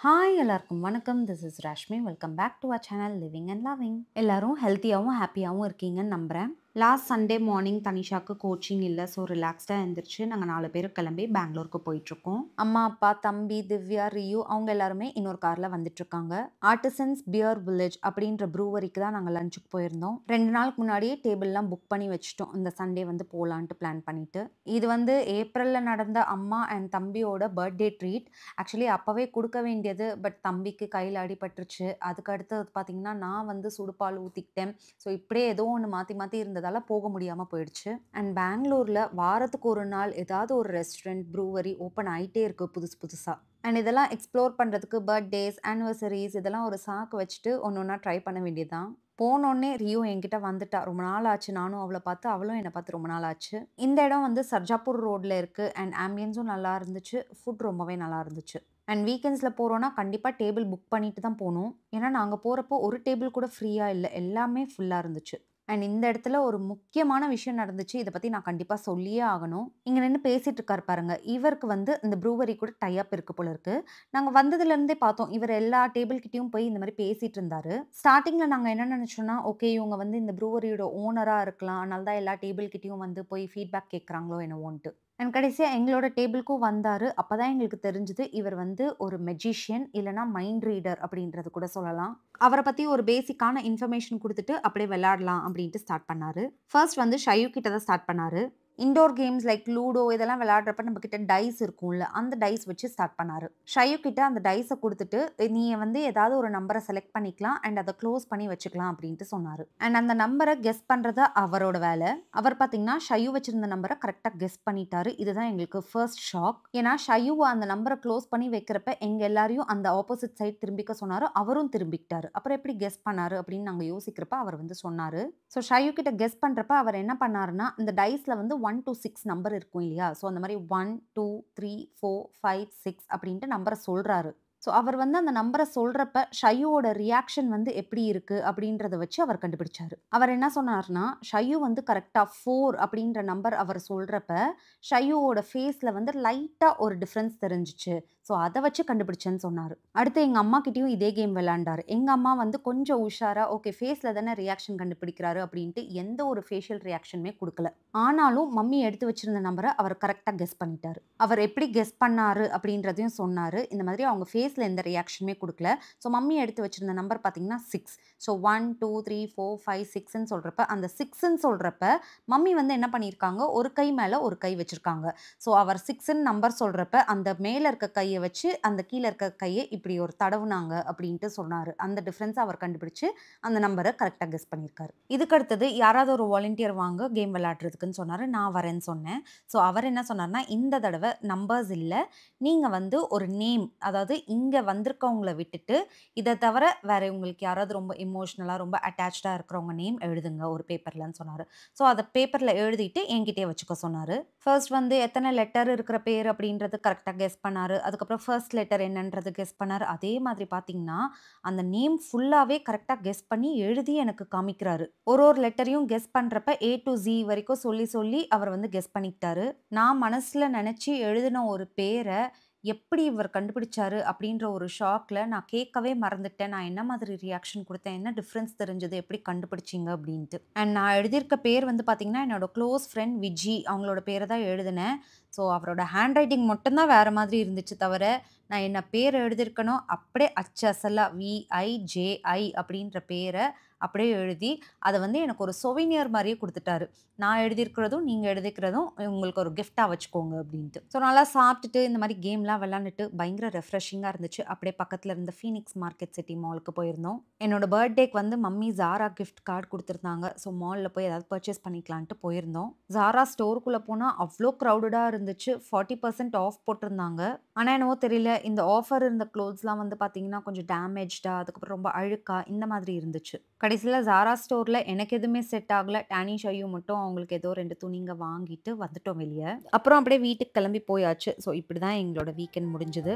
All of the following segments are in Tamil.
ஹாய் எல்லாருக்கும் வணக்கம். This is Rashmi. Welcome back to our channel living and loving. எல்லாரும் ஹெல்த்தியாகவும் ஹாப்பியாகவும் இருக்கீங்கன்னு நம்புகிறேன். லாஸ்ட் சண்டே மார்னிங் தனிஷாக்கு கோச்சிங் இல்லை, ஸோ ரிலாக்ஸ்டாக எழுந்திரிச்சு நாங்கள் 4 பேர் கிளம்பி பெங்களூருக்கு போயிட்டுருக்கோம். அம்மா, அப்பா, தம்பி, திவ்யா, ரியூ அவங்க எல்லாருமே இன்னொரு காரில் வந்துட்டுருக்காங்க. ஆர்டிசன்ஸ் பியர் வில்லேஜ் அப்படின்ற ப்ரூவரிக்கு தான் நாங்கள் லஞ்சுக்கு போயிருந்தோம். 2 நாளுக்கு முன்னாடியே டேபிள்லாம் புக் பண்ணி வச்சுட்டோம், இந்த சண்டே வந்து போகலான்ட்டு பிளான் பண்ணிட்டு. இது வந்து ஏப்ரலில் நடந்த அம்மா அண்ட் தம்பியோட பர்த்டே ட்ரீட். ஆக்சுவலி அப்போவே கொடுக்க வேண்டியது, பட் தம்பிக்கு கையில் அடிபட்டுருச்சு. அதுக்கு அடுத்தது பார்த்தீங்கன்னா நான் வந்து சுடுபால் ஊற்றிக்கிட்டேன். ஸோ இப்படியே ஏதோ ஒன்று மாற்றி மாற்றி இருந்ததால் போக முடியாமல் போயிடுச்சு. அண்ட் பெங்களூரில் வாரத்துக்கு ஒரு நாள் ஏதாவது ஒரு ரெஸ்டாரண்ட், ப்ரூவரி ஓப்பன் ஆகிட்டே இருக்குது புதுசு புதுசாக. அண்ட் இதெல்லாம் எக்ஸ்ப்ளோர் பண்ணுறதுக்கு பர்த்டேஸ், ஆனிவர்சரிஸ் இதெல்லாம் ஒரு சாக்கு வச்சுட்டு ஒன்று ஒன்றா ட்ரை பண்ண வேண்டியதுதான். போனோடனே ரியோ என்கிட்ட வந்துட்டா. ரொம்ப நாள் ஆச்சு நானும் அவளை பார்த்து, அவளும் என்னை பார்த்து ரொம்ப நாள் ஆச்சு. இந்த இடம் வந்து சர்ஜாப்பூர் ரோட்டில் இருக்குது அண்ட் ஆம்பியன்ஸும் நல்லா இருந்துச்சு, ஃபுட் ரொம்பவே நல்லா இருந்துச்சு. அண்ட் வீக்கெண்ட்ஸில் போகிறோன்னா கண்டிப்பாக டேபிள் புக் பண்ணிட்டு தான் போகணும். ஏன்னா நாங்கள் போகிறப்போ ஒரு டேபிள் கூட ஃப்ரீயாக இல்லை, எல்லாமே ஃபுல்லாக இருந்துச்சு. அண்ட் இந்த இடத்துல ஒரு முக்கியமான விஷயம் நடந்துச்சு, இதை பற்றி நான் கண்டிப்பாக சொல்லியே ஆகணும். இங்கே நின்று பேசிகிட்டு இருக்காரு பாருங்க, இவருக்கு வந்து இந்த ப்ரூவரி கூட டைப் இருக்குது போல இருக்கு. நாங்கள் வந்ததுலேருந்தே பார்த்தோம், இவர் எல்லா டேபிள் கிட்டேயும் போய் இந்த மாதிரி பேசிகிட்டு இருந்தார். ஸ்டார்டிங்கில் நாங்கள் என்ன நினச்சோன்னா, ஓகே இவங்க வந்து இந்த ப்ரூவரியோட ஓனராக இருக்கலாம், அதனால தான் எல்லா டேபிள் கிட்டேயும் வந்து போய் ஃபீட்பேக் கேட்குறாங்களோ என்னவோன்ட்டு. அண்ட் கடைசியாக எங்களோட டேபிளுக்கும் வந்தார். அப்போ தான் எங்களுக்கு தெரிஞ்சுது இவர் வந்து ஒரு மெஜிஷியன், இல்லைனா மைண்ட் ரீடர் அப்படின்றது கூட சொல்லலாம். அவரை பற்றி ஒரு பேசிக்கான இன்ஃபர்மேஷன் கொடுத்துட்டு அப்படியே விளையாடலாம் அப்படின்ட்டு ஸ்டார்ட் பண்ணார். ஃபர்ஸ்ட் வந்து ஷையு கிட்ட தான் ஸ்டார்ட் பண்ணார். இண்டோர் கேம்ஸ் லைக் லூடோ இதெல்லாம் விளையாடுறப்ப நம்ம கிட்ட டைஸ் இருக்கும்ல, அந்த டைஸ் வச்சு ஸ்டார்ட் பண்ணாரு. ஷையு கிட்ட அந்த டைஸை கொடுத்துட்டு நீ வந்து ஏதாவது ஒரு நம்பரை செலக்ட் பண்ணிக்கலாம் அண்ட் அதை க்ளோஸ் பண்ணி வச்சுக்கலாம் அப்படின்ட்டு சொன்னாரு. அண்ட் அந்த நம்பரை கெஸ் பண்றது அவரோட வேலை. அவர் பார்த்தீங்கன்னா ஷையு வச்சிருந்த நம்பரை கரெக்டாக கெஸ் பண்ணிட்டாரு. இதுதான் எங்களுக்கு ஃபர்ஸ்ட் ஷாக். ஏன்னா ஷையு அந்த நம்பரை க்ளோஸ் பண்ணி வைக்கிறப்ப எங்க எல்லாரையும் அந்த ஆப்போசிட் சைட் திரும்பிக்க சொன்னாரு, அவரும் திரும்பிக்கிட்டாரு. அப்புறம் எப்படி கெஸ் பண்ணாரு அப்படின்னு நாங்கள் யோசிக்கிறப்ப அவர் வந்து சொன்னாரு. ஸோ ஷையு கிட்ட கெஸ் பண்றப்ப அவர் என்ன பண்ணாருன்னா, இந்த டைஸ்ல வந்து 1 to 6 நம்பர் இருக்கும் இல்லையா? ஸோ அந்த மாதிரி 1, 2, 3, 4, 5, 6 அப்படின்ட்டு நம்பரை சொல்றாரு. ஸோ அவர் வந்து அந்த நம்பரை சொல்றப்ப ஷையுவோட ரியாக்ஷன் வந்து எப்படி இருக்கு அப்படின்றத வச்சு அவர் கண்டுபிடிச்சாரு. அவர் என்ன சொன்னார்னா, ஷையு வந்து கரெக்டாக 4 அப்படின்ற நம்பர் அவர் சொல்றப்ப ஷையுவோட ஃபேஸில் வந்து லைட்டாக ஒரு டிஃப்ரென்ஸ் தெரிஞ்சிச்சு. ஸோ அதை வச்சு கண்டுபிடிச்சேன்னு சொன்னார். அடுத்து எங்கள் அம்மா கிட்டேயும் இதே கேம் விளையாண்டாரு. எங்கள் அம்மா வந்து கொஞ்சம் உஷாரா, ஓகே ஃபேஸில் தானே ரியாக்ஷன் கண்டுபிடிக்கிறாரு அப்படின்ட்டு எந்த ஒரு ஃபேஷியல் ரியாக்ஷனுமே கொடுக்கல. ஆனாலும் மம்மி எடுத்து வச்சிருந்த நம்பரை அவர் கரெக்டாக கெஸ் பண்ணிட்டாரு. அவர் எப்படி கெஸ் பண்ணாரு அப்படின்றதையும் சொன்னார். இந்த மாதிரி அவங்க ஃபேஸில் எந்த ரியாக்ஷனுமே கொடுக்கல. ஸோ மம்மி எடுத்து வச்சிருந்த நம்பர் பார்த்தீங்கன்னா 6. ஸோ 1, 2, 3, 4, 5, 6ன்னு சொல்கிறப்ப அந்த 6ன்னு சொல்கிறப்ப மம்மி வந்து என்ன பண்ணியிருக்காங்க, ஒரு கை மேலே ஒரு கை வச்சுருக்காங்க. ஸோ அவர் 6ன்னு நம்பர் சொல்கிறப்ப அந்த மேலே இருக்க கையை வச்சு அந்த கீழே இருக்க கையை இப்படி ஒரு தடவுனாங்க அப்படின்ட்டு சொன்னார். அந்த டிஃப்ரென்ஸை அவர் கண்டுபிடிச்சு அந்த நம்பரை கரெக்டாக கெஸ் பண்ணியிருக்காரு. இதுக்கு அடுத்தது யாராவது ஒரு வாலண்டியர் வாங்க கேம் விளையாடுறதுக்குன்னு சொன்னார். நான் வரேன்னு சொன்னேன். ஸோ அவர் என்ன சொன்னார்னா, இந்த தடவை நம்பர்ஸ் இல்லை, நீங்கள் வந்து ஒரு நேம், அதாவது இங்கே வந்திருக்கவங்கள விட்டுட்டு இதை தவிர வேற உங்களுக்கு யாராவது ரொம்ப இமோஷ்னலாக ரொம்ப அட்டாச்சாக இருக்கிறவங்க நேம் எழுதுங்க ஒரு பேப்பர்லன்னு சொன்னார். ஸோ அதை பேப்பரில் எழுதிட்டு என்கிட்டயே வச்சுக்க சொன்னார். ஃபர்ஸ்ட் வந்து எத்தனை லெட்டர் இருக்கிற பேர் அப்படின்றது கரெக்டாக கெஸ் பண்ணார். அதுக்கப்புறம் ஃபர்ஸ்ட் லெட்டர் என்னன்றது கெஸ் பண்ணார். அதே மாதிரி பார்த்தீங்கன்னா அந்த நேம் ஃபுல்லாகவே கரெக்டாக கெஸ் பண்ணி எழுதி எனக்கு காமிக்கிறாரு. ஒரு ஒரு லெட்டரையும் கெஸ் பண்ணுறப்ப A to Z வரைக்கும் சொல்லி சொல்லி அவர் வந்து கெஸ் பண்ணிக்கிட்டாரு. நான் மனசில் நினச்சி எழுதின ஒரு பேரை எப்படி இவர் கண்டுபிடிச்சாரு அப்படின்ற ஒரு ஷாக்கில் நான் கேட்கவே மறந்துட்டேன். நான் என்ன மாதிரி ரியாக்ஷன் கொடுத்தேன், என்ன டிஃப்ரென்ஸ் தெரிஞ்சது, எப்படி கண்டுபிடிச்சிங்க அப்படின்ட்டு. அண்ட் நான் எழுதியிருக்க பேர் வந்து பார்த்தீங்கன்னா என்னோட க்ளோஸ் ஃப்ரெண்ட் விஜி அவங்களோட பேரை தான் எழுதினேன். ஸோ அவரோட ஹேண்ட் ரைட்டிங் மட்டும்தான் வேறு மாதிரி இருந்துச்சு தவிர நான் என்ன பேர் எழுதியிருக்கனோ அப்படியே அச்சு அசலாக VIJI அப்படின்ற பேரை அப்படியே எழுதி அதை வந்து எனக்கு ஒரு சொவினியர் மாதிரியே கொடுத்துட்டாரு. நான் எழுதியிருக்கிறதும் நீங்கள் எழுதிக்கிறதும் உங்களுக்கு ஒரு கிஃப்டாக வச்சுக்கோங்க அப்படின்ட்டு. ஸோ நல்லா சாப்பிட்டுட்டு இந்த மாதிரி கேம்லாம் விளாண்டுட்டு பயங்கர ரெஃப்ரெஷிங்காக இருந்துச்சு. அப்படியே பக்கத்தில் இருந்த ஃபீனிக்ஸ் மார்க்கெட் சிட்டி மாலுக்கு போயிருந்தோம். என்னோட பர்த்டேக்கு வந்து மம்மி ஜாரா கிஃப்ட் கார்டு கொடுத்துருந்தாங்க. ஸோ மாலில் போய் ஏதாவது பர்ச்சேஸ் பண்ணிக்கலான்ட்டு போயிருந்தோம். ஜாரா ஸ்டோருக்குள்ளே போனால் அவ்வளோ க்ரௌடடாக இருந்துச்சு. 40% ஆஃப் போட்டிருந்தாங்க. ஆனால் என்னவோ தெரியல, இந்த ஆஃபர் இருந்த க்ளோத்ஸ்லாம் வந்து பார்த்தீங்கன்னா கொஞ்சம் டேமேஜ்டா, அதுக்கப்புறம் ரொம்ப அழுக்கா இந்த மாதிரி இருந்துச்சு. கடைசியில் ஜாரா ஸ்டோரில் எனக்கு எதுவுமே செட் ஆகலை. டேனி ஷையு மட்டும் அவங்களுக்கு ஏதோ 2 துணிங்க வாங்கிட்டு வந்துட்டோம் வெளியே. அப்புறம் அப்படியே வீட்டுக்கு கிளம்பி போயாச்சு. ஸோ இப்படி தான் எங்களோட வீக்கெண்ட் முடிஞ்சுது.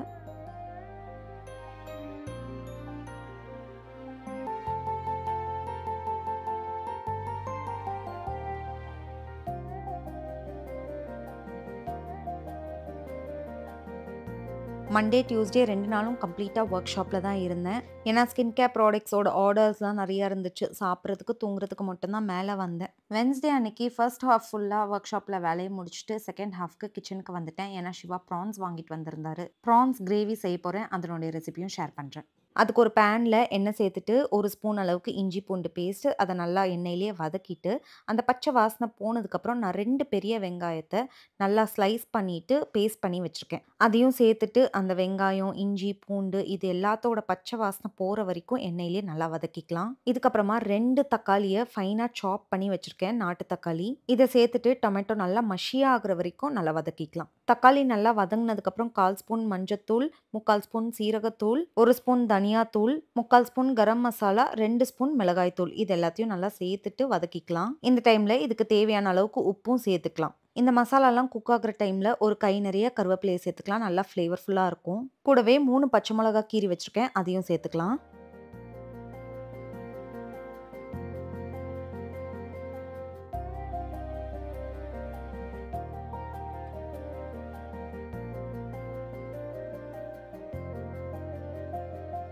மண்டே, டியூஸ்டே 2 நாளும் கம்ப்ளீட்டா ஒர்க் ஷாப்ல தான் இருந்தேன். ஏன்னா ஸ்கின் கேர் ப்ராடக்ட்ஸோட ஆர்டர்ஸ்லாம் நெறையா இருந்துச்சு. சாப்பிட்றதுக்கு, தூங்குறதுக்கு மட்டும் தான் மேல வந்தேன். வெட்னஸ்டே அன்னைக்கு ஃபர்ஸ்ட் ஹால்ஃப் ஃபுல்லா ஒர்க் ஷாப்ல வேலைய முடிச்சுட்டு, செகண்ட் ஹால்ஃப்க்கு கிச்சனுக்கு வந்துட்டேன். ஏன்னா சிவா ப்ரான்ஸ் வாங்கிட்டு வந்திருந்தாரு. ப்ரான்ஸ் கிரேவி செய்ய போறேன். அதனுடைய ரெசிபியும் ஷேர் பண்றேன். அதுக்கு ஒரு பேன்ல எண்ணெய் சேர்த்துட்டு, 1 ஸ்பூன் அளவுக்கு இஞ்சி பூண்டு பேஸ்ட் அத நல்லா எண்ணெயிலேயே வதக்கிட்டு, அந்த பச்சை வாசனை போனதுக்கப்புறம் நான் 2 பெரிய வெங்காயத்த நல்லா ஸ்லைஸ் பண்ணிட்டு, பேஸ்ட் பண்ணி வச்சிருக்கேன். அதையும் சேர்த்துட்டு, அந்த வெங்காயம், இஞ்சி, பூண்டு இது எல்லாத்தோட பச்சை வாசனை போற வரைக்கும் எண்ணெயிலேயே நல்லா வதக்கிக்கலாம். இதுக்கப்புறமா 2 தக்காளிய ஃபைனா சாப் பண்ணி வச்சிருக்கேன், நாட்டு தக்காளி. இத சேர்த்துட்டு டொமேட்டோ நல்லா மஷியா ஆகுற வரைக்கும் நல்லா வதக்கிக்கலாம். தக்காளி நல்லா வதங்குனதுக்கப்புறம் 1/4 ஸ்பூன் மஞ்சத்தூள், 3/4 ஸ்பூன் சீரகத்தூள், 1 ஸ்பூன் தனியாத்தூள், 3/4 ஸ்பூன் கரம் மசாலா, 2 ஸ்பூன் மிளகாய் தூள் இது எல்லாத்தையும் நல்லா சேர்த்துட்டு வதக்கிக்கலாம். இந்த டைம்ல இதுக்கு தேவையான அளவுக்கு உப்பும் சேர்த்துக்கலாம். இந்த மசாலாலாம் குக் ஆகுற டைம்ல ஒரு கை நிறைய கருவேப்பிலைய சேர்த்துக்கலாம். நல்லா ஃப்ளேவர்ஃபுல்லா இருக்கும். கூடவே 3 பச்சை மிளகா கீறி வச்சிருக்கேன். அதையும் சேர்த்துக்கலாம்.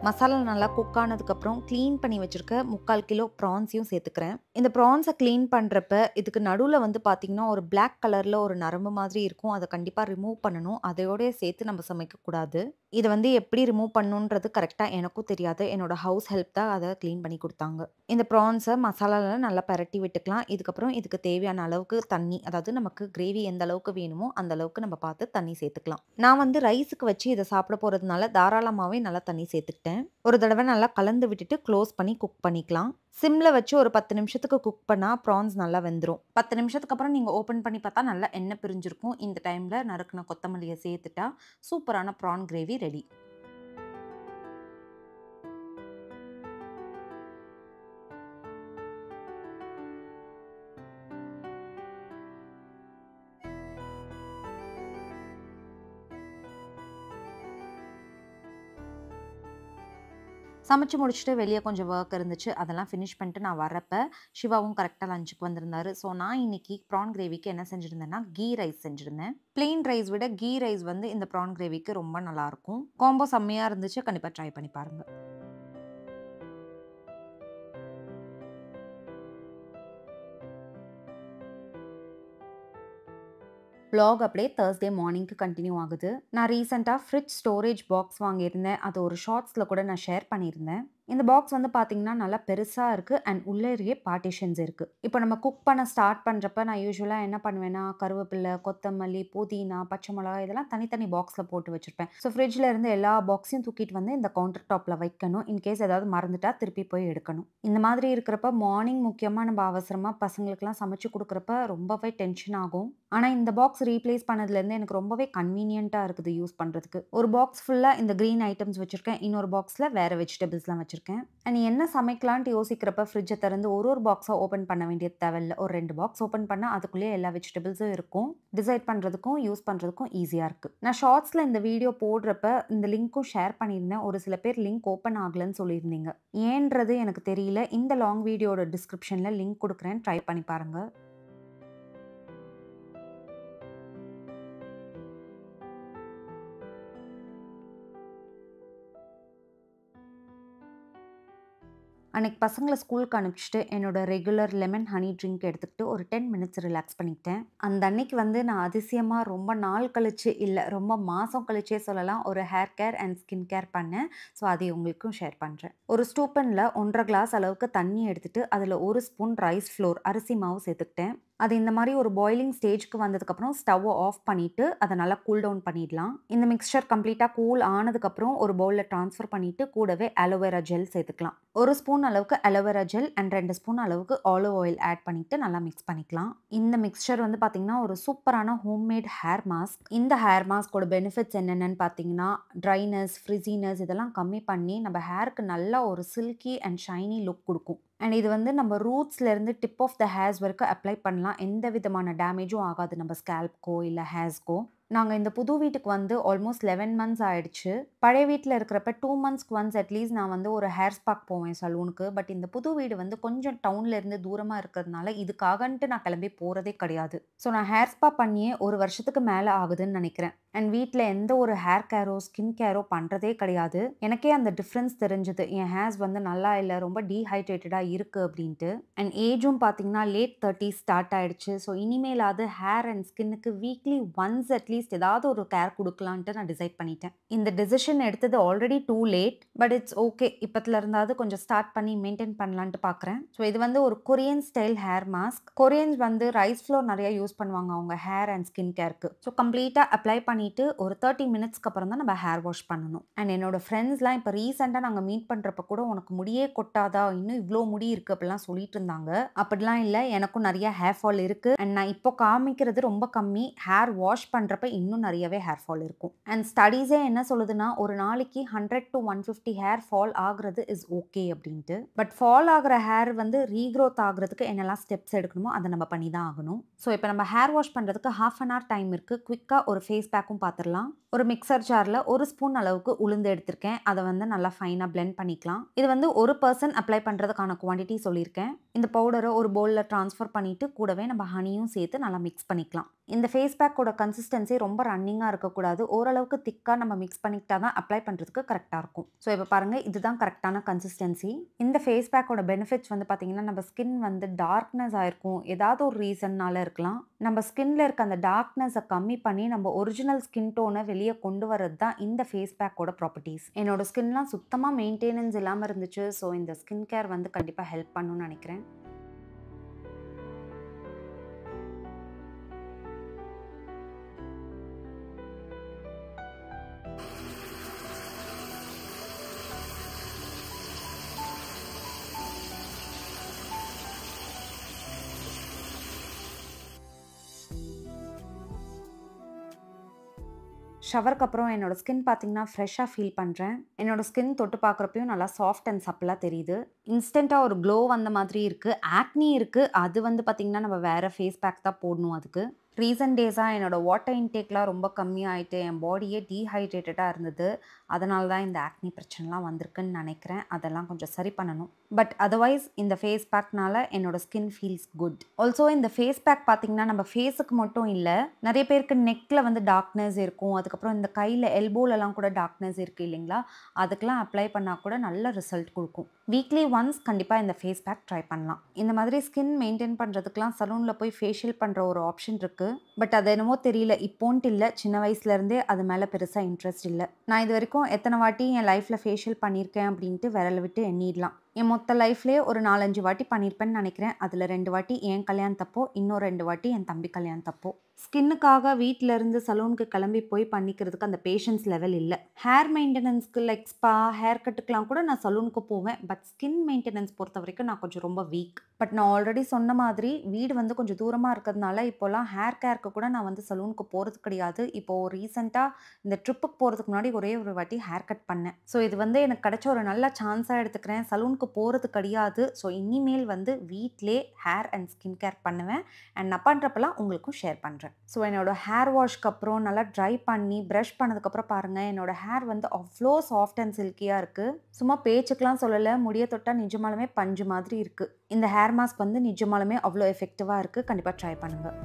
மசாலா நல்லா குக் ஆனதுக்கப்புறம் க்ளீன் பண்ணி வச்சிருக்க 3/4 கிலோ ப்ரான்ஸையும் சேர்த்துக்கிறேன். இந்த ப்ரான்ஸை க்ளீன் பண்ணுறப்ப இதுக்கு நடுவில் வந்து பார்த்தீங்கன்னா ஒரு பிளாக் கலரில் ஒரு நரம்பு மாதிரி இருக்கும். அதை கண்டிப்பாக ரிமூவ் பண்ணணும். அதையோடய சேர்த்து நம்ம சமைக்கக்கூடாது. இதை வந்து எப்படி ரிமூவ் பண்ணணுன்றது கரெக்டாக எனக்கும் தெரியாது. என்னோட ஹவுஸ் ஹெல்ப் தான் அதை க்ளீன் பண்ணி கொடுத்தாங்க. இந்த ப்ரான்ஸை மசாலாவில் நல்லா பரட்டி விட்டுக்கலாம். இதுக்கப்புறம் இதுக்கு தேவையான அளவுக்கு தண்ணி, அதாவது நமக்கு கிரேவி எந்த அளவுக்கு வேணுமோ அந்த அளவுக்கு நம்ம பார்த்து தண்ணி சேர்த்துக்கலாம். நான் வந்து ரைஸுக்கு வச்சு இதை சாப்பிட போகிறதுனால தாராளமாகவே நல்லா தண்ணி சேர்த்துக்கிட்டேன். ஒரு தடவை நல்லா கலந்து விட்டுட்டு க்ளோஸ் பண்ணி குக் பண்ணிக்கலாம். சிம்ல வச்சு ஒரு 10 நிமிஷத்துக்கு குக் பண்ணா ப்ரான்ஸ் நல்லா வெந்துரும். 10 நிமிஷத்துக்கு அப்புறம் நீங்க ஓப்பன் பண்ணி பார்த்தா நல்லா எண்ணெய் பிரிஞ்சிருக்கும். இந்த டைம்ல நறுக்குன கொத்தமல்லியை சேர்த்துட்டா சூப்பரான ப்ரான் கிரேவி ரெடி. சமைச்சு முடிச்சுட்டு வெளியே கொஞ்சம் ஒர்க் இருந்துச்சு. அதெல்லாம் ஃபினிஷ் பண்ணிட்டு நான் வரப்ப சிவாவும் கரெக்டாக லஞ்சுக்கு வந்திருந்தாரு. ஸோ நான் இன்னைக்கு ப்ரான் கிரேவிக்கு என்ன செஞ்சுருந்தேன்னா கீ ரைஸ் செஞ்சுருந்தேன். பிளெயின் ரைஸ் விட கீ ரைஸ் வந்து இந்த ப்ரான் கிரேவிக்கு ரொம்ப நல்லாயிருக்கும். காம்போ செம்மையாக இருந்துச்சு. கண்டிப்பாக ட்ரை பண்ணி பாருங்கள். வ்ளாக் அப்படியே Thursday மார்னிங்க்கு கண்டினியூ ஆகுது. நான் ரீசென்ட்டா ஃப்ரிட்ஜ் ஸ்டோரேஜ் பாக்ஸ் வாங்கியிருந்தேன். அது ஒரு ஷார்ட்ஸில் கூட நான் ஷேர் பண்ணியிருந்தேன். இந்த பாக்ஸ் வந்து பார்த்தீங்கன்னா, நல்லா பெருசா இருக்கு அண்ட் உள்ளேயே பார்ட்டிஷன்ஸ் இருக்கு. இப்போ நம்ம குக் பண்ண ஸ்டார்ட் பண்றப்ப நான் யூசுவலா என்ன பண்ணுவேன்னா, கருவேப்பிலை, கொத்தமல்லி, புதினா, பச்சை மிளகா இதெல்லாம் தனித்தனி பாக்ஸ்ல போட்டு வச்சிருப்பேன். ஸோ ஃப்ரிட்ஜ்ல இருந்து எல்லா பாக்ஸையும் தூக்கிட்டு வந்து இந்த கவுண்டர் டாப்ல வைக்கணும். இன்கேஸ் ஏதாவது மறந்துட்டா திருப்பி போய் எடுக்கணும். இந்த மாதிரி இருக்கிறப்ப மார்னிங் முக்கியமா நம்ம அவசரமா பசங்களுக்குலாம் சமைச்சு குடுக்குறப்ப ரொம்பவே டென்ஷன் ஆகும். ஆனா இந்த பாக்ஸ் ரீப்ளேஸ் பண்ணதுலேருந்து எனக்கு ரொம்பவே கன்வீனியன்ட்டா இருக்குது யூஸ் பண்றதுக்கு. ஒரு பாக்ஸ் ஃபுல்லா இந்த கிரீன் ஐட்டம்ஸ் வச்சிருக்கேன். இன்னொரு பாக்ஸ்ல வேற வெஜிடபிள்ஸ்லாம் வச்சிருக்கேன். அண்ட் என்ன சமைக்கலான்ட்டு யோசிக்கிறப்ப ஃப்ரிட்ஜை திறந்து ஒரு பாக்ஸா ஓப்பன் பண்ண வேண்டியது தேவையில்ல. ஒரு 2 பாக்ஸ் ஓப்பன் பண்ணா அதுக்குள்ளேயே எல்லா வெஜிடபிள்ஸும் இருக்கும். டிசைட் பண்றதுக்கும் யூஸ் பண்றதுக்கும் ஈஸியா இருக்கு. நான் ஷார்ட்ஸ்ல இந்த வீடியோ போடுறப்ப இந்த லிங்க்கும் ஷேர் பண்ணியிருந்தேன். ஒரு சில பேர் லிங்க் ஓப்பன் ஆகலன்னு சொல்லியிருந்தீங்க. ஏன்றது எனக்கு தெரியல. இந்த லாங் வீடியோட டிஸ்கிரிப்ஷன்ல லிங்க் கொடுக்குறேன். ட்ரை பண்ணி பாருங்க. அன்னைக்கு பசங்கள ஸ்கூலுக்கு அனுப்பிச்சுட்டு, என்னோட ரெகுலர் லெமன் ஹனி ட்ரிங்க் எடுத்துக்கிட்டு ஒரு 10 மினிட்ஸ் ரிலாக்ஸ் பண்ணிக்கிட்டேன். அந்த அன்னைக்கு வந்து நான் அதிசயமா ரொம்ப நாள் கழிச்சு, இல்ல ரொம்ப மாசம் கழிச்சே சொல்லலாம், ஒரு hair care and skin care பண்ணேன். ஸோ அதை உங்களுக்கும் ஷேர் பண்றேன். ஒரு ஸ்டூப்பன்ல 1 1/2 கிளாஸ் அளவுக்கு தண்ணி எடுத்துட்டு, அதில 1 ஸ்பூன் ரைஸ் ஃப்ளோர் அரிசி மாவு சேர்த்துக்கிட்டேன். அது இந்த மாரி ஒரு பாயிலிங் ஸ்டேஜ்க்கு வந்ததுக்கப்புறம் ஸ்டவ்வ ஆஃப் பண்ணிட்டு, அத நல்லா கூல் டவுன் பண்ணிடலாம். இந்த மிக்ஸ்சர் கம்ப்ளீட்டா கூல் ஆனதுக்கப்புறம் ஒரு பவுல்ல ட்ரான்ஸ்ஃபர் பண்ணிட்டு, கூடவே அலோவேரா ஜெல் சேர்த்துக்கலாம். 1 ஸ்பூன் அளவுக்கு அலோவேரா ஜெல் அண்ட் 2 ஸ்பூன் அளவுக்கு ஆலிவ் ஆயில் ஆட் பண்ணிட்டு நல்லா மிக்ஸ் பண்ணிக்கலாம். இந்த மிக்ஸ்சர் வந்து பார்த்தீங்கன்னா, ஒரு சூப்பரான ஹோம்மேட் ஹேர் மாஸ்க். இந்த ஹேர் மாஸ்க்கோட பெனிஃபிட்ஸ் என்னென்னன்னு பார்த்தீங்கன்னா, ட்ரைனஸ், ஃப்ரிஸினஸ் இதெல்லாம் கம்மி பண்ணி நம்ம ஹேருக்கு நல்லா ஒரு சில்கி அண்ட் ஷைனி லுக் குடுக்கும். அண்ட் இது வந்து நம்ம ரூட்ஸ்லேருந்து டிப் ஆஃப் த ஹேர்ஸ் வரைக்கும் அப்ளை பண்ணலாம். எந்த விதமான டேமேஜும் ஆகாது நம்ம ஸ்கேல்ப்க்கோ இல்ல ஹேர்ஸ்க்கோ. நாங்க இந்த புது வீட்டுக்கு வந்து ஆல்மோஸ்ட் 11 மந்த்ஸ் ஆயிடுச்சு. பழைய வீட்ல இருக்கிறப்ப 2 மந்த்ஸ்க்கு ஒன்ஸ் அட்லீஸ்ட் நான் வந்து ஒரு ஹேர் ஸ்பாக்கு போவேன் சலூனுக்கு. பட் இந்த புது வீடு வந்து கொஞ்சம் டவுன்ல இருந்து தூரமா இருக்கிறதுனால இதுக்காகன்ட்டு நான் கிளம்பி போறதே கிடையாது. ஸோ நான் ஹேர் ஸ்பா பண்ணியே 1 வருஷத்துக்கு மேல ஆகுதுன்னு நினைக்கிறேன். அண்ட் வீட்ல எந்த ஒரு ஹேர் கேரோ, ஸ்கின் கேரோ பண்றதே கிடையாது. எனக்கே அந்த டிஃபரன்ஸ் தெரிஞ்சது. என் ஹேர்ஸ் வந்து நல்லா இல்ல, ரொம்ப டீஹைட்ரேட்டடா இருக்கு அப்படின்ட்டு. அண்ட் ஏஜும் பார்த்தீங்கன்னா லேட் 30s ஸ்டார்ட் ஆயிடுச்சு. ஸோ இனிமேலாவது ஹேர் அண்ட் ஸ்கின்னுக்கு வீக்லி ஒன்ஸ் அட்லீஸ்ட் ஏதாவது ஒரு கேர் குடுக்கலான்ட்டு நான் டிசைட் பண்ணிட்டேன். இந்த டிசிஷன் எடுத்தது already too late. But it's okay. இப்பத்துல இருந்தாவது கொஞ்சம் ஸ்டார்ட் பண்ணி மெயின்டெயின் பண்ணலான்ட்டு பார்க்குறேன். ஸோ இது வந்து ஒரு Korean style hair mask. Koreans வந்து ரைஸ் ஃப்ளோர் நிறைய யூஸ் பண்ணுவாங்க அவங்க ஹேர் அண்ட் ஸ்கின் கேருக்கு. ஸோ கம்ப்ளீட்டாக அப்ளை பண்ணிட்டு ஒரு 30 மினிட்ஸ்க்கு அப்புறம் தான் நம்ம ஹேர் வாஷ் பண்ணணும். அண்ட் என்னோட ஃப்ரெண்ட்ஸ்லாம் இப்போ ரீசெண்டாக நாங்கள் மீட் பண்ணுறப்ப கூட உனக்கு முடியே கொட்டாதா, இன்னும் இவ்வளோ முடி இருக்கு அப்படிலாம் சொல்லிட்டு இருந்தாங்க. அப்படிலாம் இல்லை, எனக்கும் நிறைய ஹேர் ஃபால் இருக்கு. அண்ட் நான் இப்போ காமிக்கிறது ரொம்ப கம்மி. ஹேர் வாஷ் பண்ணுறப்ப இன்னும் நிறையவே ஹேர் ஃபால் இருக்கும். அண்ட் ஸ்டடீஸே என்ன சொல்லுதுன்னா ஒரு நாளைக்கு 100 to 150 ஹேர் ஃபால் ஆகுறது இஸ் ஓகே அப்படின்ட்டு. பட் ஃபால் ஆகிற ஹேர் வந்து ரீக்ரோத் ஆகுறதுக்கு என்னெல்லாம் ஸ்டெப்ஸ் எடுக்கணுமோ அதை நம்ம பண்ணி தான் ஆகணும். ஸோ இப்போ நம்ம ஹேர் வாஷ் பண்ணுறதுக்கு ½ an hour டைம் இருக்குது. குவிக்காக ஒரு ஃபேஸ் பேக்கும் பார்த்துடலாம். ஒரு மிக்சர் ஜாரில் 1 ஸ்பூன் அளவுக்கு உளுந்து எடுத்திருக்கேன். அதை வந்து நல்லா ஃபைனாக பிளெண்ட் பண்ணிக்கலாம். இது வந்து ஒரு பர்சன் அப்ளை பண்ணுறதுக்கான குவான்டிட்டி சொல்லியிருக்கேன். இந்த பவுடரை ஒரு பவுலில் ட்ரான்ஸ்ஃபர் பண்ணிவிட்டு கூடவே நம்ம ஹனியும் சேர்த்து நல்லா மிக்ஸ் பண்ணிக்கலாம். இந்த ஃபேஸ் பேக்கோட கன்சிஸ்டன்சி ரொம்ப ரன்னிங்காக இருக்கக்கூடாது. ஓரளவுக்கு திக்காக நம்ம மிக்ஸ் பண்ணிக்கிட்டா தான் அப்ளை பண்ணுறதுக்கு கரெக்டாக இருக்கும். ஸோ இப்போ பாருங்கள், இதுதான் கரெக்டான கன்சிஸ்டன்சி. இந்த ஃபேஸ் பேக்கோட பெனிஃபிட்ஸ் வந்து பார்த்திங்கன்னா நம்ம ஸ்கின் வந்து டார்க்னஸ் ஆயிருக்கும், ஏதாவது ஒரு ரீசன்னால இருக்கலாம். நம்ம ஸ்கின்ல இருக்க அந்த டார்க்னஸை கம்மி பண்ணி நம்ம ஒரிஜினல் ஸ்கின் டோனை வெளியே கொண்டு வரது தான் இந்த ஃபேஸ் பேக்கோட ப்ராப்பர்ட்டிஸ். என்னோட ஸ்கின்லாம் சுத்தமாக மெயின்டெனன்ஸ் இல்லாமல் இருந்துச்சு. ஸோ இந்த ஸ்கின் கேர் வந்து கண்டிப்பாக ஹெல்ப் பண்ணணும்னு நினைக்கிறேன். ஷவருக்கு அப்புறம் என்னோட ஸ்கின் பார்த்தீங்கன்னா ஃப்ரெஷ்ஷாக ஃபீல் பண்ணுறேன். என்னோட ஸ்கின் தொட்டு பார்க்குறப்பையும் நல்லா சாஃப்ட் அண்ட் சப்பிளாக தெரியுது. இன்ஸ்டண்ட்டாக ஒரு க்ளோ வந்த மாதிரி இருக்குது. ஆக்னி இருக்குது, அது வந்து பார்த்திங்கன்னா நம்ம வேறு ஃபேஸ் பேக் தான் போடணும். அதுக்கு ரீசன்ட் டேஸாக என்னோட வாட்டர் இன்டேக்லாம் ரொம்ப கம்மியாகிட்டு என் பாடியே டீஹைட்ரேட்டடாக இருந்தது. அதனால தான் இந்த ஆக்னி பிரச்சனைலாம் வந்திருக்குன்னு நினைக்கிறேன். அதெல்லாம் கொஞ்சம் சரி பண்ணணும். பட் அதர்வைஸ் இந்த ஃபேஸ் பேக்னால என்னோட ஸ்கின் ஃபீல்ஸ் குட். ஆல்சோ இந்த ஃபேஸ் பேக் பார்த்திங்கன்னா நம்ம ஃபேஸுக்கு மட்டும் இல்லை, நிறைய பேருக்கு நெக்கில் வந்து டார்க்னஸ் இருக்கும். அதுக்கப்புறம் இந்த கையில் எல்போலலாம் கூட டார்க்னஸ் இருக்குது இல்லைங்களா, அதுக்கெலாம் அப்ளை பண்ணால் கூட நல்ல ரிசல்ட் கொடுக்கும். வீக்லி ஒன்ஸ் கண்டிப்பாக இந்த ஃபேஸ் பேக் ட்ரை பண்ணலாம். இந்த மாதிரி ஸ்கின் மெயின்டைன் பண்ணுறதுக்குலாம் சலூனில் போய் ஃபேஷியல் பண்ணுற ஒரு ஆப்ஷன் இருக்குது. பட் அது என்னமோ தெரியல, இப்போன்ட்டு இல்லை, சின்ன வயசுலேருந்தே அது மேலே பெருசாக இன்ட்ரெஸ்ட் இல்லை. நான் இது வரைக்கும் எத்தனை வாட்டி என் லைஃப்பில் ஃபேஷியல் பண்ணியிருக்கேன் அப்படின்ட்டு விரல விட்டு எண்ணிடலாம். என் மொத்த லைஃப்லேயே ஒரு 4-5 வாட்டி பண்ணியிருப்பேன்னு நினைக்கிறேன். அதில் 2 வாட்டி என் கல்யாணத்தப்போ, இன்னும் 2 வாட்டி என் தம்பி கல்யாணத்தப்போ. ஸ்கின்னுக்காக வீட்டிலேருந்து சலூனுக்கு கிளம்பி போய் பண்ணிக்கிறதுக்கு அந்த பேஷன்ஸ் லெவல் இல்லை. ஹேர் மெயின்டெனன்ஸ்க்கு லைக் ஸ்பா, ஹேர் கட்டுக்கெலாம் கூட நான் சலூனுக்கு போவேன். பட் ஸ்கின் மெயின்டெனன்ஸ் பொறுத்த வரைக்கும் நான் கொஞ்சம் ரொம்ப வீக். பட் நான் ஆல்ரெடி சொன்ன மாதிரி வீடு வந்து கொஞ்சம் தூரமாக இருக்கிறதுனால இப்போலாம் ஹேர் கேருக்கு கூட நான் வந்து சலூனுக்கு போகிறது கிடையாது. இப்போது ரீசெண்டாக இந்த ட்ரிப்புக்கு போகிறதுக்கு முன்னாடி ஒரே ஒரு வாட்டி ஹேர் கட் பண்ணேன். ஸோ இது வந்து எனக்கு கிடைச்ச ஒரு நல்ல சான்ஸாக எடுத்துக்கிறேன். சலூனுக்கு போகிறது கிடையாது. ஸோ இனிமேல் வந்து வீட்டிலே ஹேர் அண்ட் ஸ்கின் கேர் பண்ணுவேன். அண்ட் நான் பண்ணுறப்பெல்லாம் உங்களுக்கும் ஷேர் பண்ணுறேன். ஸோ என்னோட ஹேர் வாஷ்க்கு அப்புறம் நல்லா ட்ரை பண்ணி ப்ரஷ் பண்ணதுக்கப்புறம் பாருங்கள், என்னோட ஹேர் வந்து அவ்வளோ சாஃப்ட் அண்ட் சில்கியாக இருக்குது. சும்மா பேச்சுக்கெலாம் சொல்லலை, முடிய தொட்டால் நிஜமாலுமே பஞ்சு மாதிரி இருக்குது. இந்த ஹேர் மாஸ்க் வந்து நிஜமாலுமே அவ்வளோ எஃபெக்டிவாக இருக்குது. கண்டிப்பாக ட்ரை பண்ணுங்கள்.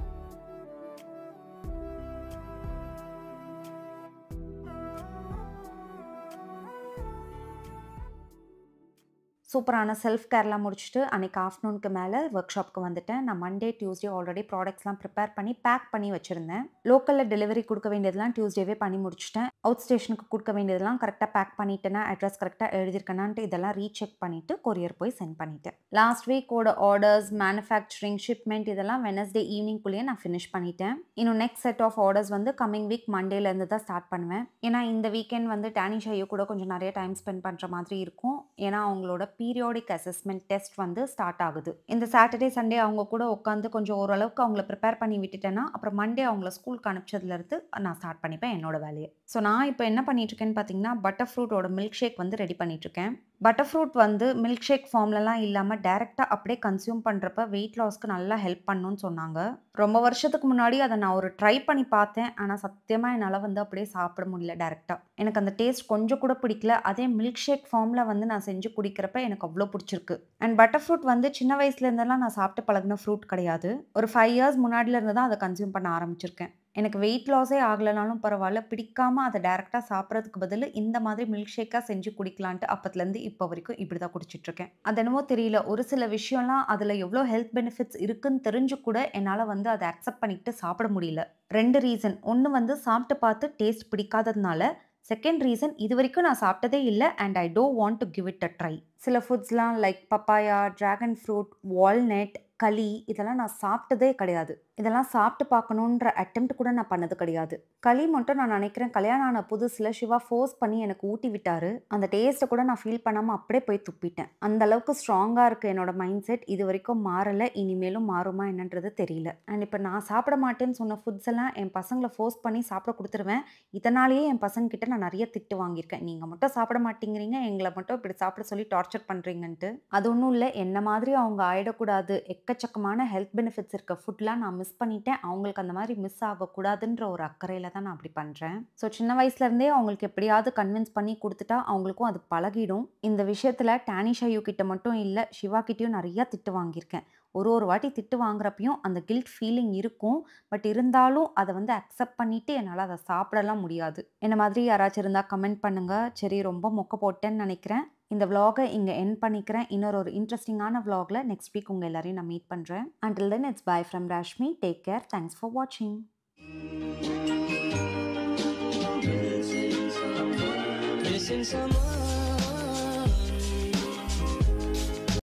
சூப்பரான செல்ஃப் கேர்லாம் முடிச்சுட்டு அன்றைக்கி ஆஃப்டர்நூனுக்கு மேலே ஒர்க் ஷாப்புக்கு வந்துட்டேன். நான் மண்டே, டியூஸ்டே ஆல்ரெடி ப்ராடக்ட்ஸ்லாம் ப்ரிப்பேர் பண்ணி பேக் பண்ணி வச்சுருந்தேன். லோக்கலில் டெலிவரி கொடுக்க வேண்டியதெல்லாம் டியூஸ்டேவே பண்ணி முடிச்சுட்டேன். அவுட் ஸ்டேஷனுக்கு கொடுக்க வேண்டியதெல்லாம் கரெக்டாக பேக் பண்ணிட்டேன்னா, அட்ரஸ் கரெக்டாக எழுதியிருக்கேனான்ட்டு இதெல்லாம் ரீசெக் பண்ணிவிட்டு கொரியர் போய் சென்ட் பண்ணிட்டேன். லாஸ்ட் வீக்கோட ஆர்டர்ஸ், மேனுஃபேக்சரிங், ஷிப்மெண்ட் இதெல்லாம் வெனஸ்டே ஈவினிங்குள்ளேயே நான் ஃபினிஷ் பண்ணிட்டேன். இன்னும் நெக்ஸ்ட் செட் ஆஃப் ஆர்டர்ஸ் வந்து கம்மிங் வீக் மண்டேலேருந்து தான் ஸ்டார்ட் பண்ணுவேன். ஏன்னா இந்த வீக்கெண்ட் வந்து டானிஷ் ஐயோ கூட கொஞ்சம் நிறைய டைம் ஸ்பெண்ட் பண்ணுற மாதிரி இருக்கும். ஏன்னா அவங்களோட பீரியாடிக் அசஸ்மெண்ட் டெஸ்ட் வந்து ஸ்டார்ட் ஆகுது. இந்த சாட்டர்டே சண்டே அவங்க கூட உட்காந்து கொஞ்சம் ஓரளவுக்கு அவங்கள ப்ரிப்பேர் பண்ணி விட்டுட்டேன்னா அப்புறம் மண்டே அவங்கள ஸ்கூலுக்கு அனுப்பிச்சதுலேருந்து நான் ஸ்டார்ட் பண்ணிப்பேன் என்னோட வேலையை. ஸோ நான் இப்போ என்ன பண்ணிட்டுருக்கேன்னு பார்த்தீங்கன்னா, பட்டர் ஃப்ரூட்டோட மில்க் ஷேக் வந்து ரெடி பண்ணிட்டுருக்கேன். பட்டர் ஃப்ரூட் வந்து மில்க் ஷேக் ஃபார்ம்லலாம் இல்லாமல் டேரெக்டாக அப்படியே கன்சியூம் பண்ணுறப்ப வெயிட் லாஸ்க்கு நல்லா ஹெல்ப் பண்ணணும்னு சொன்னாங்க. ரொம்ப வருஷத்துக்கு முன்னாடி அதை நான் ஒரு ட்ரை பண்ணி பார்த்தேன். ஆனால் சத்தியமாக என்னால் வந்து அப்படியே சாப்பிட முடியல டேரெக்டாக. எனக்கு அந்த டேஸ்ட் கொஞ்சம் கூட பிடிக்கல. அதே மில்க் ஷேக் ஃபார்மில் வந்து நான் செஞ்சு குடிக்கிறப்ப எனக்கு அவ்வளோ பிடிச்சிருக்கு. அண்ட் பட்டர் ஃப்ரூட் வந்து சின்ன வயசுலேருந்தெல்லாம் நான் சாப்பிட்டு பழகின ஃப்ரூட் கிடையாது. ஒரு 5 இயர்ஸ் முன்னாடிலேருந்து தான் அதை கன்சியூம் பண்ண ஆரம்பிச்சிருக்கேன். எனக்கு வெயிட் லாஸே ஆகலைனாலும் பரவாயில்ல, பிடிக்காம அத டைரக்ட்டா சாப்பிடுறதுக்கு பதிலு இந்த மாதிரி மில்க் ஷேக்கா செஞ்சு குடிக்கலான்ட்டு அப்பத்துலேருந்து இப்போ வரைக்கும் இப்படி தான் குடிச்சிட்டுருக்கேன். அது என்னமோ தெரியல, ஒரு சில விஷயம்லாம் அதில எவ்வளோ ஹெல்த் பெனிஃபிட்ஸ் இருக்குன்னு தெரிஞ்சு கூட என்னால வந்து அத அக்செப்ட் பண்ணிக்கிட்டு சாப்பிட முடியல. 2 ரீசன். ஒண்ணு வந்து சாப்பிட்டு பார்த்து டேஸ்ட் பிடிக்காததுனால. செகண்ட் ரீசன் இதுவரைக்கும் நான் சாப்பிட்டதே இல்ல and I don't want to give it a try. சில ஃபுட்ஸ்லாம் like papaya, dragon fruit, walnut, களி இதெல்லாம் நான் சாப்பிட்டதே கிடையாது. இதெல்லாம் சாப்பிட்டு பார்க்கணுன்ற அட்டெம்ப்ட் கூட நான் பண்ணது கிடையாது. களி மட்டும் நான் நினைக்கிறேன் கல்யாணம் ஆன புதுசுல சிவா ஃபோர்ஸ் பண்ணி எனக்கு ஊட்டி விட்டாரு. அந்த டேஸ்ட்ட கூட நான் ஃபீல் பண்ணாம அப்படியே போய் துப்பிட்டேன். அந்த அளவுக்கு ஸ்ட்ராங்கா இருக்கு என்னோட மைண்ட் செட். இதுவரைக்கும் மாறல. இனிமேலும் மாறுமா என்னன்றது தெரியல. அண்ட் இப்ப நான் சாப்பிட மாட்டேன்னு சொன்ன ஃபுட்ஸ் எல்லாம் என் பசங்கள ஃபோர்ஸ் பண்ணி சாப்பிட குடுத்துருவேன். இதனாலேயே என் பசங்க கிட்ட நான் நெறைய திட்டு வாங்கியிருக்கேன். நீங்க மட்டும் சாப்பிட மாட்டேங்கிறீங்க. எங்கள மட்டும் இப்படி சாப்பிட சொல்லி டார்ச்சர் பண்றீங்கன்ட்டு. அது ஒண்ணும் இல்ல. என்ன மாதிரி அவங்க ஆயிடக்கூடாது. எக்கச்சக்கமான ஹெல்த் பெனிஃபிட்ஸ் இருக்க ஃபுட்லாம் நான் மிஸ் பண்ணிட்டேன். அவங்களுக்கு அந்த மாதிரி மிஸ் ஆகக்கூடாதுன்ற ஒரு அக்கறையில தான் நான் அப்படி பண்றேன். ஸோ சின்ன வயசுல இருந்தே அவங்களுக்கு எப்படியாவது கன்வின்ஸ் பண்ணி குடுத்துட்டா அவங்களுக்கும் அது பழகிடும். இந்த விஷயத்துல டானிஷ் ஐயூ கிட்ட மட்டும் இல்ல, சிவா கிட்டயும் நெறைய திட்டு வாங்கியிருக்கேன். ஒரு வாட்டி திட்டு வாங்குறப்பயும் அந்த கில்ட் ஃபீலிங் இருக்கும். பட் இருந்தாலும் அத வந்து அக்செப்ட் பண்ணிட்டு என்னால அத சாப்பிடலாம் முடியாது. என்ன மாதிரி யாராச்சும் இருந்தா கமெண்ட் பண்ணுங்க. சரி ரொம்ப மொக்க போட்டேன்னு நெனைக்கிறேன். இந்த விளாக இங்க எண்ட் பண்ணிக்கிறேன். இன்னொரு இன்ட்ரெஸ்டிங்கான விளாக்ல நெக்ஸ்ட் வீக் உங்க எல்லாரையும் நான் மீட் பண்றேன். Until then it's bye from Rashmi. Take care. Thanks for watching. Missing someone